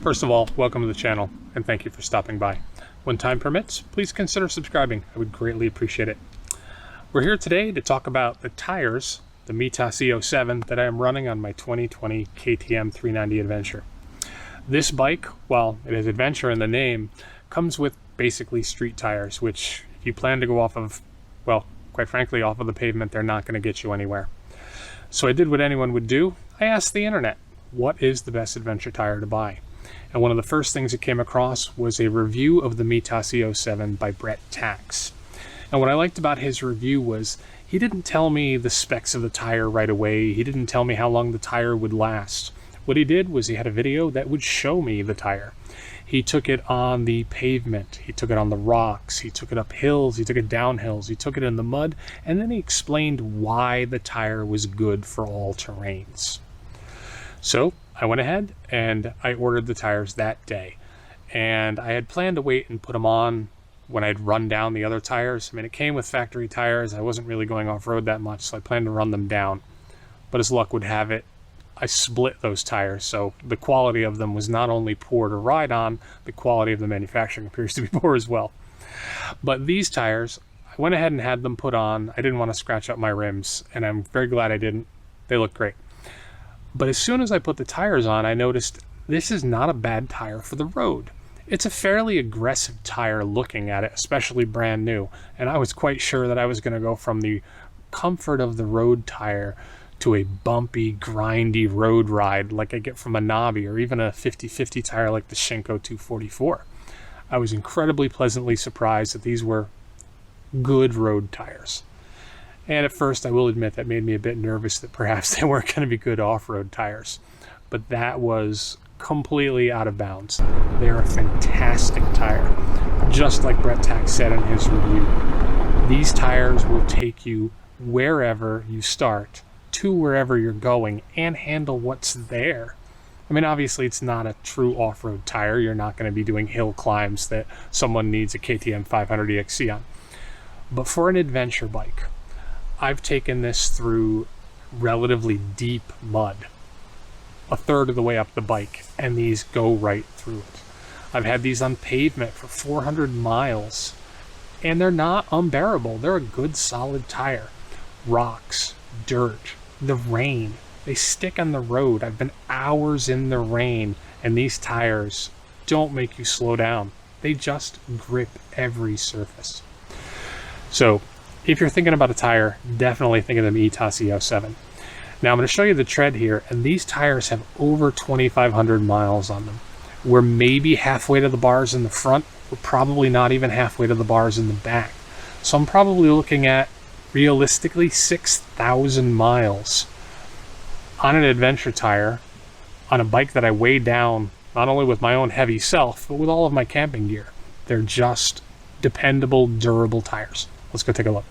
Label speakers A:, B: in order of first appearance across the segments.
A: First of all, welcome to the channel and thank you for stopping by. When time permits, please consider subscribing. I would greatly appreciate it. We're here today to talk about the tires, the Mitas E07 that I am running on my 2020 KTM 390 Adventure. This bike, while it has adventure in the name, comes with basically street tires, which if you plan to go off of, well, quite frankly, off of the pavement, they're not going to get you anywhere. So I did what anyone would do. I asked the internet, what is the best adventure tire to buy? And one of the first things that came across was a review of the Mitas E07 by Brett Tax. And what I liked about his review was he didn't tell me the specs of the tire right away. He didn't tell me how long the tire would last. What he did was he had a video that would show me the tire. He took it on the pavement, he took it on the rocks, he took it up hills, he took it down hills, he took it in the mud, and then he explained why the tire was good for all terrains. So I went ahead and I ordered the tires that day, and I had planned to wait and put them on when I'd run down the other tires. I mean, it came with factory tires. I wasn't really going off-road that much, so I planned to run them down. But as luck would have it, I split those tires, so the quality of them was not only poor to ride on, the quality of the manufacturing appears to be poor as well. But these tires, I went ahead and had them put on. I didn't want to scratch up my rims, and I'm very glad I didn't. They look great. But as soon as I put the tires on, I noticed this is not a bad tire for the road. It's a fairly aggressive tire looking at it, especially brand new. And I was quite sure that I was going to go from the comfort of the road tire to a bumpy, grindy road ride like I get from a Knobby or even a 50/50 tire like the Shinko 244. I was incredibly pleasantly surprised that these were good road tires. And at first, I will admit that made me a bit nervous that perhaps they weren't going to be good off-road tires. But that was completely out of bounds. They're a fantastic tire. Just like Brett Tax said in his review, these tires will take you wherever you start to wherever you're going and handle what's there. I mean, obviously, it's not a true off-road tire. You're not going to be doing hill climbs that someone needs a KTM 500 EXC on. But for an adventure bike, I've taken this through relatively deep mud, a third of the way up the bike, and these go right through it. I've had these on pavement for 400 miles, and they're not unbearable. They're a good, solid tire. Rocks, dirt, the rain, they stick on the road. I've been hours in the rain, and these tires don't make you slow down. They just grip every surface. So, if you're thinking about a tire, definitely think of the Mitas E07. Now I'm going to show you the tread here, and these tires have over 2,500 miles on them. We're maybe halfway to the bars in the front. We're probably not even halfway to the bars in the back. So I'm probably looking at, realistically, 6,000 miles on an adventure tire, on a bike that I weigh down, not only with my own heavy self, but with all of my camping gear. They're just dependable, durable tires. Let's go take a look.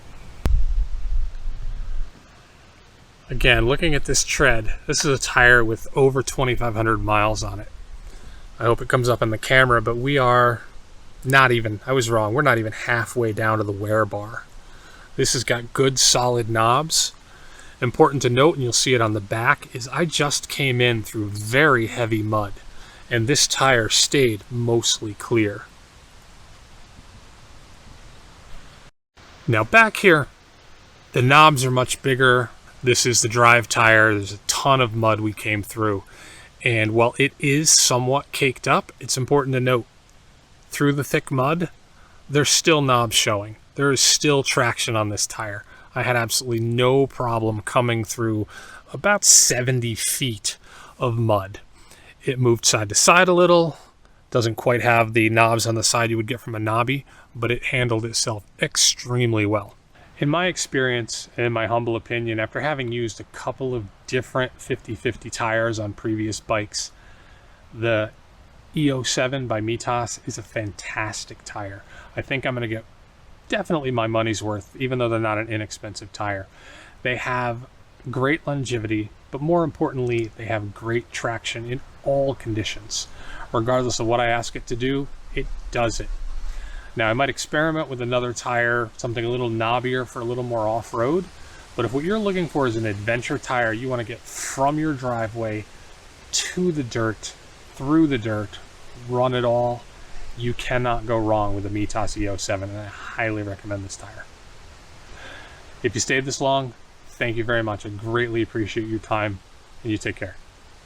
A: Again, looking at this tread, this is a tire with over 2,500 miles on it. I hope it comes up in the camera, but we are not even, I was wrong, we're not even halfway down to the wear bar. This has got good solid knobs. Important to note, and you'll see it on the back, is I just came in through very heavy mud, and this tire stayed mostly clear. Now back here, the knobs are much bigger. This is the drive tire. There's a ton of mud we came through. And while it is somewhat caked up, it's important to note, through the thick mud, there's still knobs showing. There is still traction on this tire. I had absolutely no problem coming through about 70 feet of mud. It moved side to side a little. Doesn't quite have the knobs on the side you would get from a Knobby, but it handled itself extremely well. In my experience, and in my humble opinion, after having used a couple of different 50/50 tires on previous bikes, the E07 by Mitas is a fantastic tire. I think I'm going to get definitely my money's worth, even though they're not an inexpensive tire. They have great longevity, but more importantly, they have great traction in all conditions. Regardless of what I ask it to do, it does it. Now, I might experiment with another tire, something a little knobbier for a little more off-road, but if what you're looking for is an adventure tire, you want to get from your driveway to the dirt through the dirt, run it all. You cannot go wrong with the Mitas E07, and I highly recommend this tire. If you stayed this long, thank you very much. I greatly appreciate your time, and you take care.